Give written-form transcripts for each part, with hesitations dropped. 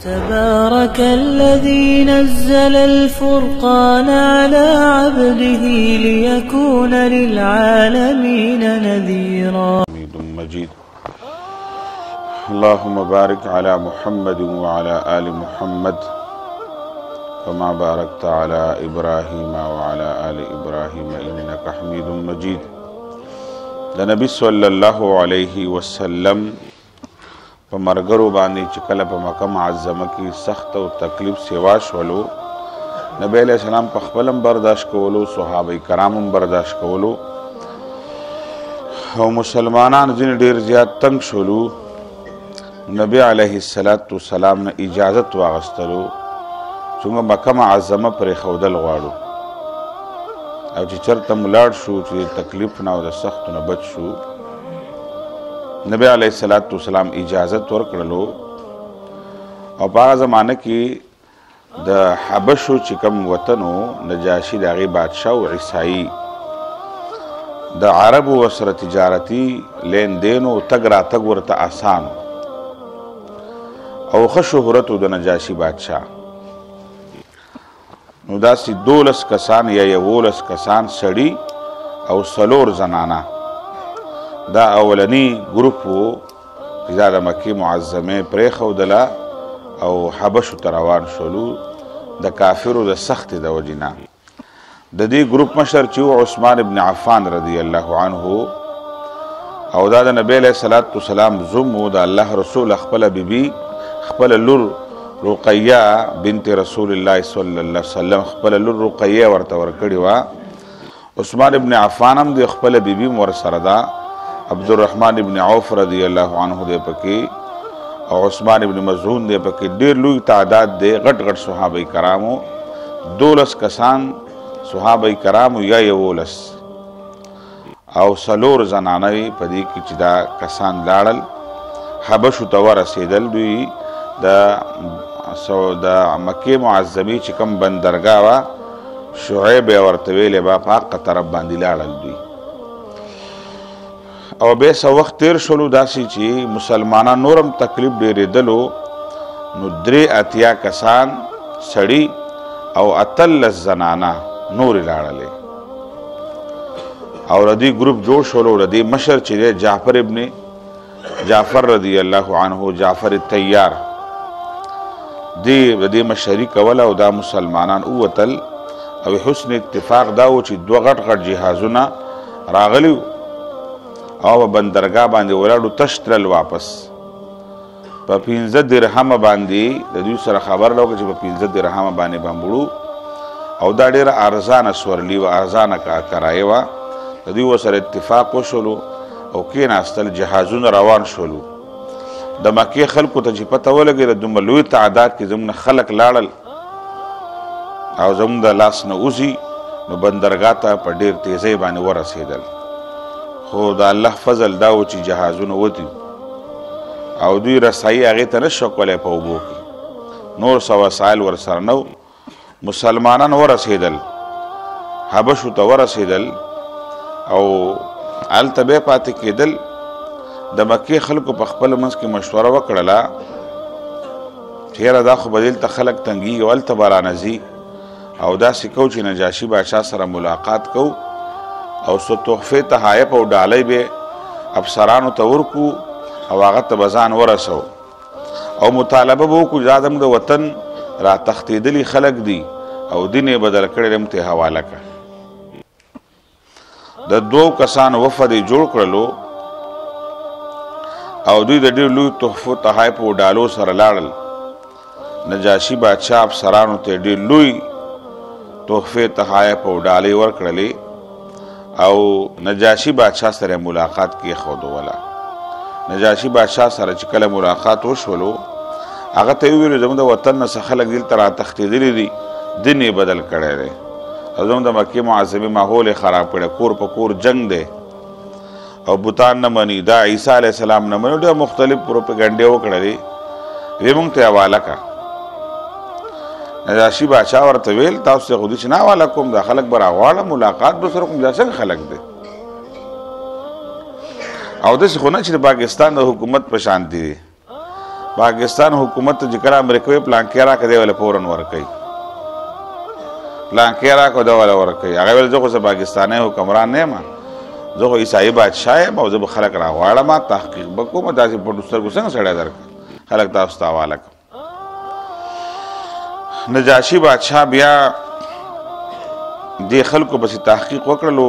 تبارك الذي نزل الفرقان على عبده ليكون للعالمين نذيرا. حميد مجيد. اللهم بارك على محمد وعلى آل محمد كما باركت على إبراهيم وعلى آل إبراهيم إنك حميد مجيد. د نبی صلی الله علیه وسلم په مرګرو باندې چې کله په مکه معظمه کې سخت او تکلیف سیوا شولو، نبی علیہ السلام په خپلم برداشت کولو، صحابه کرامم برداشت کولو، او مسلمانان ځینې ډیر زیات تنگ شولو. نبی علیه السلام نه اجازت واغستلو څنګه مکه معظمه پرې ښودل غواړو، او چې چرته ملاړ شو چې تکلیف نه او د سختو نه بچ شو، نبی علیه السلام اجازت ورکړلو. او په هغه زمانه کې د حبشو چې کوم وطنو نجاشي د هغې بادشاه و عیسایي، د عربو ورسره تجارتي لین دین و تګ راتګ ورته آسان او ښه شهرت و د نجاشي بادشاه. نو داسې 12 کسان یا 11 کسان سړي او 4 زنانه دا اولنی ګروپ و چې دا د مکې معظمې پرېښودله او حبشو ته روان شولو د کافرو د سختې د وجې نه. د دې ګروپ مشر چې و عثمان ابن عفان رضی الله عنه، او دا د نبی علیه السلام زوم و. د الله رسول خپله بیبي خپله لور رقیه بنت رسول الله صلی الله علیه وسلم خپله لور رقیه ورته ورکړې وه. عثمان ابن عفان هم د خپله بیبي ورسره ده، عبدالرحمن ابن عوف رضی الله عنه دی پکې، او عثمان ابن مظعون دی پکې. ډېر لوی تعداد دی، غټ غټ صحابه کرامو، 12 کسان صحابه کرامو یا 11 او 4 زنانې په دې کې چې دا کسان لاړل حبشو ته ورسېدل. دوی د مکې معظمې چې کوم بندرګاه وه شعیب یې ورته ویلې به په حقه طرف باندې لاړل دوی. او بیا څه وخت تیر شولو داسې چې مسلمانان نورم تکلیف ډېرېدلو، نو 83 کسان سړي او 18 زنانه نورې لاړلې، او د دې ګروپ جوړ شولو. د دې مشر چې دی جعفر ابن جعفر رضی الله عنه، جعفر الطیار، د دې مشري کوله، او دا مسلمانان ووتل. او حسن اتفاق دا و چې 2 غټ غټ جهازونه راغلي او په بندرګاه باندې ولاړو، تش تلل واپس په 15 درهمه باندې. د دوی سره خبر لوکه چې په 15 درهمه باندې بمبړو، او دا ډېره ارزانه سورلي وه، ارزانه کرایه وه. د دوی ورسره اتفاق وشولو او کېناستل، جهازونه روان شولو. د مکې خلکو ته چې پته ولګېده دومره لوی تعداد کې زموږ خلک لاړل او زموږ د لاس نه وځي، نو بندرګاه ته په ډېر تیزۍ باندې ورسېدل. خو د الله فضل دا و چې جهازونه وتي او دوی رسایي هغې ته نه شو کولی په اوبو کې، نور څه وسایل ورسره نه و. مسلمانان ورسېدل، حبشو ته ورسېدل، او هلته بیا پاتې کېدل. د مکې خلکو په خپل منځ کې مشوره وکړله چې یاره دا خو به دلته خلک تنګېږي او هلته به رانځي، او داسې کوو چې نجاشي بادشاه سره ملاقات کوو او څه تحفې تحایف او ډالۍ به افسرانو ته ورکو او هغه ته به ځان ورسو، او مطالبه به وکړو دا زموږ د وطن را تښتېدلي خلک دي او دین یې بدل کړی دی، موږ ته یې حواله کړه. د 2 کسانو وفد یې جوړ کړلو، او دوی د ډېر لوی تحفو تحایف او ډالو سره لاړل. نجاشي بادشاه افسرانو ته ډېر لوی تحفې تحایف او ډالۍ ورکړلې، او نجاشي بادشاه سره ملاقات کېښودوله. نجاشي بادشاه سره چې کله ملاقات وشولو، هغه ته یې وویلو زموږ د وطن نه څه خلک دلته را تښتېدلي دي، دین یې بدل کړی دی، او زموږ د مکې معظمې ماحول یې خراب کړی، کور په کور جنګ دی او بوتان نه مني، دا عیسی علیه السلام نه مني، ډېر مختلف پروپګنډې وکړلې، ویې موږ ته یې حواله کړه. نجاشي بادشاه ورته ویل تاسو ته خو دې چې نه حواله کوم، دا خلک به راغواړم ملاقات به سره کوم، دا څنګه خلک دی؟ او داسې خو نه چې د پاکستان د حکومت په شانتي دی، پاکستان حکومت ته چې کله امریکوي پلانکې راکړه دی وله فورن ورکوي پلانکې راکړه دا وله ورکوي هغه ویل زه خو زه پاکستانی حکمران نه یم زه خو عیسایي بادشاه یم او زه به خلک راغواړم تحقیق به کوم داسې پټو سترګو څنګه سړی درکړه خلک تاسو ته حواله کړم نجاشي بادشاه بیا دې خلکو پسې تحقیق وکړلو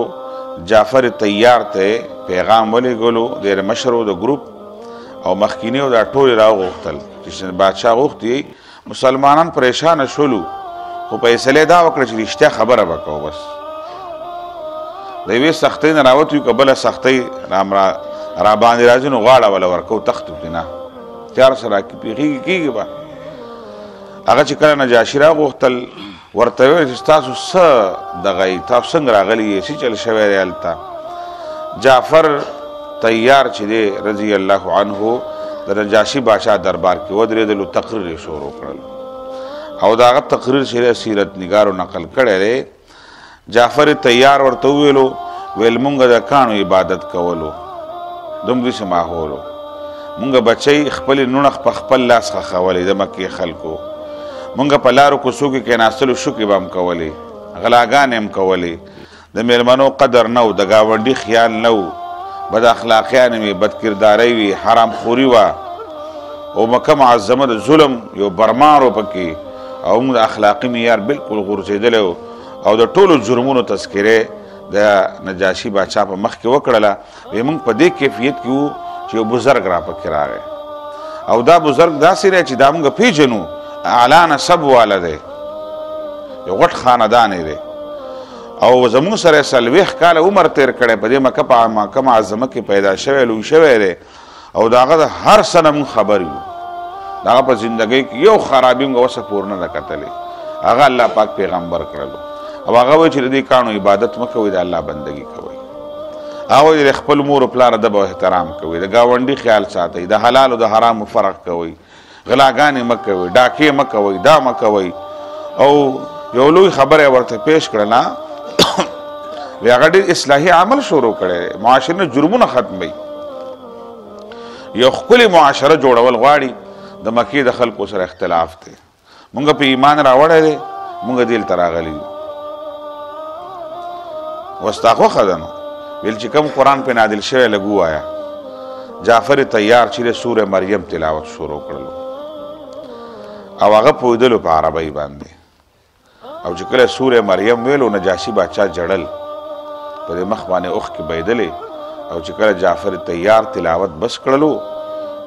جعفر طیار ته پیغام ولېږلو ډېر مشرو د ګروپ او مخکینیو دا ټول راوغوښتل چې بادشاه غوښتي مسلمانان پریشانه شولو خو فیصلې دا وکړه چې رښتیا خبره به کوو بس د یوې سختۍ نه راوتو که بله سختۍ راباندې راځي نو غاړه وله ورکو تختو کې نه تیار سره پیښېږي کېږي به هغه چې کله نجاشي راغوښتل ورته ویل چې تاسو څه دغه یې تاسو څنګه راغلي یې څه چل شوی دی هلته جعفر طیار چې دی رضی الله عنه د نجاشي بادشاه دربار کې ودرېدلو تقریر یې شروع کړل او د هغه تقریر چې دی سیرت نګارو نقل کړی دی جعفر طیار ورته وویلو ویل مونږ د کاڼو عبادت کولو دومره ماحول مونږ بچی خپل نونه په خپل لاس خښولې د مکې خلکو مونږ په لارو کوڅو کې کېناستلو شوکې به هم کولې غلاګانې هم کولې د میلمنو قدر نه و د ګاونډي خیال نه و بد اخلاقیانې وې بدکردارۍ وي حرام خوري وه او مکه معظمه د ظلم یو برمار و پکې او موږ د اخلاقي معیار بلکل غورځېدلی و او د ټولو جرمونو تذکرې د نجاشي بادشاه په مخ کې وکړله وی موږ په دې کیفیت کې وو چې یو بزرګ را پکې راغی او دا بزرګ داسې دی چې دا موږ پیژنو اعلی نسب والا دی یو غټ خاندان دی او زموږ سره 40 کاله عمر تیر کړی په دې مکه معظمه کې پیدا شوی لوی شوی دی او د هغه د هر څه نه موږ خبر یو د هغه په زندګۍ کې یو خرابي موږ اوسه پور نه ده کتلې هغه الله پاک پیغمبر کړلو او هغه وایي چې د دې کاڼو عبادت مه کوئ د الله بندګي کوئ هغه وایي د خپل مور و پلار ادب او احترام کوئ د ګاونډي خیال ساتئ د حلال او د حرامو فرق کوئ غلاګانې مه کوئ ډاکې مه کوئ دا مه کوئ او یو لوی خبره یې ورته پیش کړله وی هغه ډېر اصلاحي عمل شروع کړی معاشرې نه جرمونه ختموي یو ښکلې معاشره جوړول غواړي د مکې د خلکو سره اختلاف دی مونږ په ایمان راوړی دی مونږ دلته راغلي یو اوس تا خوښه ده نو ویل چې کوم قرآن پې نازل شوی لږ ووایه جعفر طیار چې سوره مریم تلاوت شروع کړلو او هغه پوهېدلو په عربۍ باندې او چې کله سوره مریم ویلو نجاشي بادشاه جړل په دې مخ باندې اوښکې بهېدلې او چې کله جعفر طیار تلاوت بس کړلو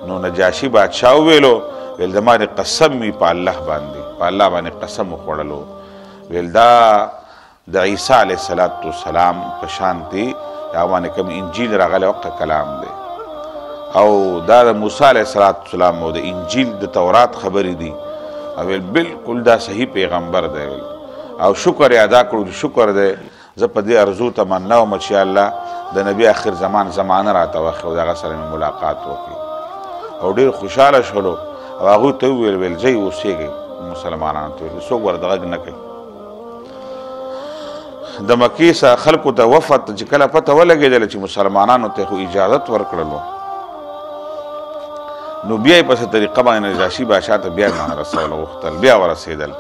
نو نجاشي بادشاه وویلو ویل زما دې قسم وي په الله باندې په الله باندې قسم وخوړلو ویل دا د عیسی علیه السلام په شانتي هغه باندې کوم انجیل راغلی وقته کلام دی او دا د موسی علیه السلام او د انجیل د تورات خبرې دي او ویل بالکل دا صحیح پیغمبر دی ویل او شکر یې ادا کړو شکر دی زه په دې ارزو تمنا وم چې الله د نبی آخر زمان زمانه راته وښي او د هغه سره مې ملاقات وکړي او ډېر خوشحاله شولو او هغوی ته وویل ویل ځئ اوسېږئ مسلمانانو ته ویل څوک ورته غږ نه کوي د مکې څخه خلکو ته وفد چې کله پته ولګېدله چې مسلمانانو ته خو اجازت ورکړلو نو بیا یې په څه طریقه باندې نجاشي بادشاه ته بیا ځان رسول غوښتل بیا ورسېدل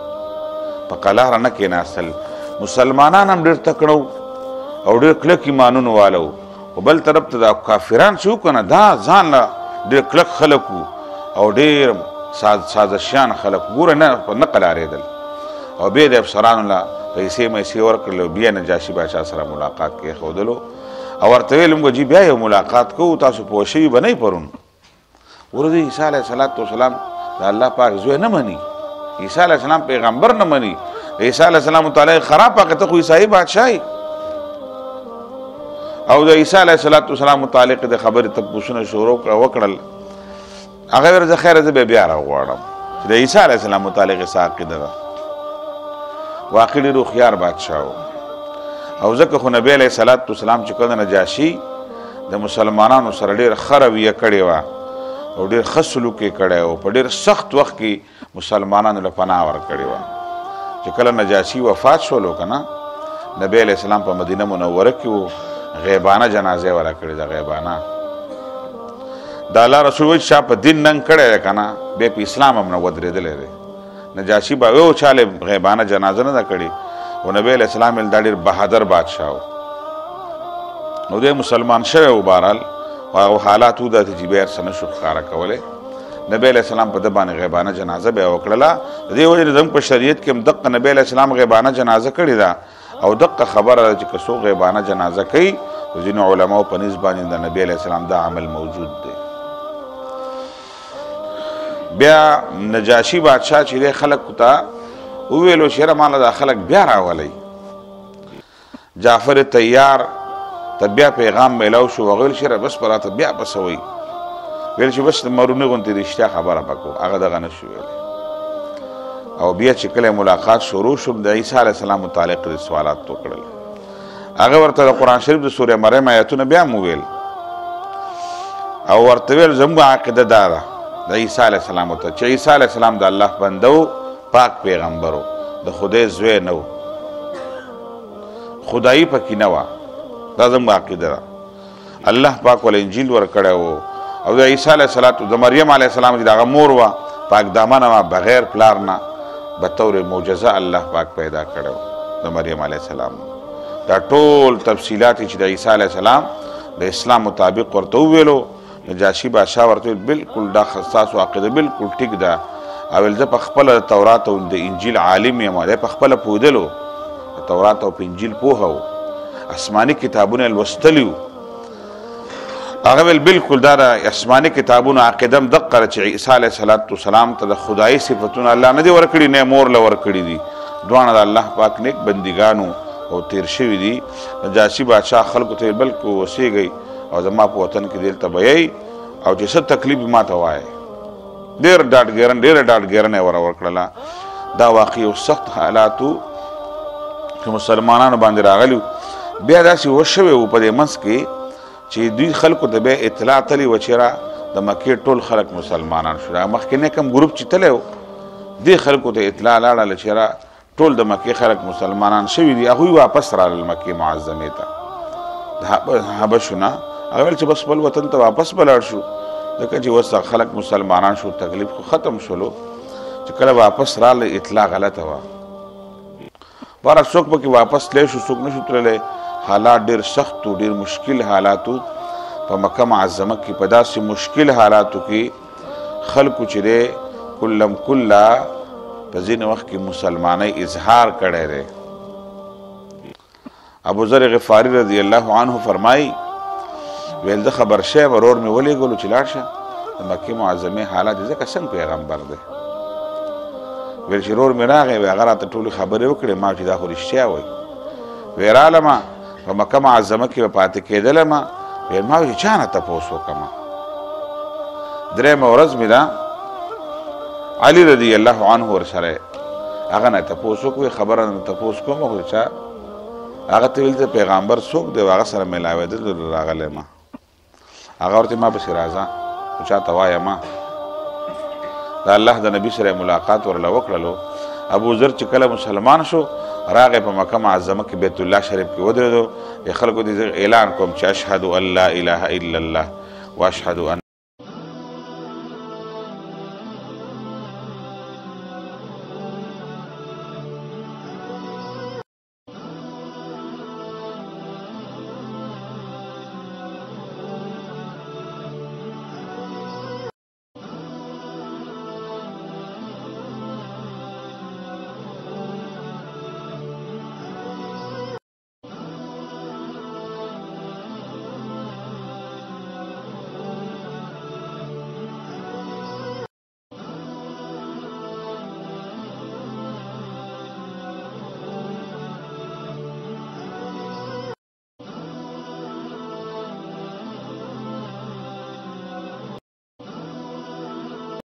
په قلاره نه کېناستل مسلمانان هم ډېر تکړه او ډېر کلک ایمانونو والا خو بل طرف ته دا کافران چې وو که نه دا ځان له ډېر کلک خلک وو او ډېر سازشیان خلک ګوره نه قلارېدل او بیا د افسرانو له پیسې میسې ورکړلو بیا نجاشي بادشاه سره ملاقات کېښودلو او ورته ویل موږ جي بیا یو ملاقات کوو تاسو پوه شوي به نه پرون ورته عیسی علیه السلام د الله پاک زوی نه مني عیسی علیه السلام پیغمبر نه مني عیسی علیه السلام متعالی خراب پاکه ته خو عیسایي بادشاهي او د عیسی علیه السلام متعلق د خبرې تپوسونه شروع وکړل هغه ویل زه خیره زه بیا راغواړم چې د عیسی علیه السلام متعلق څه عقیده ده واقع ډېر هوښیار بادشاه و او ځکه خو نبی علیه السلام چې کله نجاشي د مسلمانانو سره ډېر ښه رویه کړې وه او ډېر ښه سلوک یې کړی و په ډېر سخت وخت کې مسلمانانو له پناه ورکړې وه چې کله نجاشي وفات شولو که نه نبی علیه السلام په مدینه منوره کې و غیبانه جنازه یې وله کړې ده غیبانه د الله رسول وایي چا په دین ننګ کړی دی که نه بیا په اسلام هم نه ودرېدلی دی. نجاشي به یو چاله غیبانه جنازه نه ده کړې او نبی علیه السلام ویل دا ډېر بهادر بادشاه و. نو دی مسلمان شوی و بهرحال او هغه حالات وداسې چې بیا هر څه نه شو ښکاره کولی. نبی علیه السلام په ده باندې غیبانه جنازه بیا وکړله. د دې وجې نه زموږ په شریعت کې هم دقه نبی علیه السلام غیبانه جنازه کړې ده او دقه خبره ده چې که څوک غیبانه جنازه کوي د ځینو علماو په نسبت باندې د نبی علیه السلام دا عمل موجود دی. بیا نجاشي بادشاه چې دی خلکو ته وویلو چې یاره ماله دا خلک بیا راولئ. جعفر تیار ته بیا پیغام میلاو شو. هغه ویل چې یاره بس به راته بیا بس وایي. ویل چې بس د مرونې غوندې رښتیا خبره به کوو. هغه دغه نه شو ویلی. او بیا چې کله ملاقات شروع شو د عیسی علیه السلام متعلق د سوالات وکړل. هغه ورته د قرآن شریف د سورې مریم آیتونه بیا هم وویل او ورته ویل زموږ عقیده دا ده د عیسی علیه السلام ته چې عیسی علیه السلام د الله بنده و، پاک پیغمبر و، د خدای زوی نه و، خدایي پکې نه وه. دا زموږ عقیده ده. الله پاک ول انجیل ورکړی و او د عیسی علیه السلام د مریم علیه السلام چې د هغه مور وه پاک دامنه وه، بغیر پلار نه بطور معجزه الله پاک پیدا کړی و د مریم علیه السلام. دا ټول تفصیلات چې د عیسی علیه السلام د اسلام مطابق ورته وویلو. نجاشي بادشاه ورته ویل بالکل دا ستاسو عقیده بالکل ټیک ده. او ویل زه په خپله د تورات او د انجیل عالم یم. دی په خپله پوهېدلو د تورات او په انجیل پوهه و، آسماني کتابونه یې لوستلي وو. هغه ویل بالکل دا د آسماني کتابونو عقیده هم دقه ده چې عیسی علیه السلام ته د خدایي صفتونه الله نه دي ورکړي نه مور له ورکړي دي. دواړه د الله پاک نیک بندګانو او تیر شوي دي. نجاشي بادشاه خلکو ته بلکې اوسېږئ او زما په وطن کې دلته به یئ او چې څه تکلیف ما ته وایئ. ډېره ډاډګیرنه یې ورکړله. دا واقعي او سخت حالاتو چې مسلمانانو باندې راغلي. بیا داسې وشوی و په دې منځ کې چې دوی خلکو ته بیا اطلاع تلي وه چې د مکې ټول خلک مسلمانان شو. هغه مخکینی کوم ګروپ چې تللی و دې خلکو ته اطلاع لاړله چې ټول د مکې خلک مسلمانان شوي دي. هغوی واپس رالل مکې معظمې ته د حبشو نه. هغه ویل چې بس خپل وطن ته واپس به لاړ شو ځکه چې اوس خلک مسلمانان شو، تکلیف خو ختم شولو. چې کله واپس راله اطلاع غلطه وه. بهرحال څوک پکې واپس تللی شو، څوک نه شو تللی. حالات ډېر سخت و، ډېر مشکل حالاتو په مکه معظمه کې. په داسې مشکل حالاتو کې خلکو چې دی کلم کله په ځینې وخت کې مسلمانۍ اظهار کړی دی. ابو ذر غفاري رضی الله عنه فرمایي ویل زه خبر شوی ورور مې ولېږلو چې لاړ شه د مکې معظمې حالات دي ځکه څنګه پیغمبر دی. ویل چې ورور مې راغی وی هغه راته ټولې خبرې وکړې. ما چې دا خو رښتیا وایي. وی رالمه په مکه معظمه کې به پاتې کېدلمه. ویل ما وی چې چا نه تپوس وکړمه. درېیمه ورځ مې ده علي رضی الله عنه ورسره هغه نه تپوس وکړو. خبره نه تپوس کوم خو چا هغه ته ویل چې پیغمبر څوک دی هغه سره میلاوېدل راغلی ما. هغه ورته ما پسې راځه خو چا ته وایه ما د الله د نبي سره ملاقات ورله وکړلو. ابو ذر چې کله مسلمان شو راغی په مکه معظمه کې بیت الله شریف کې ودرېدو. خلکو دې اعلان کوم چې اشهد ان لا اله الا الله واشهد ان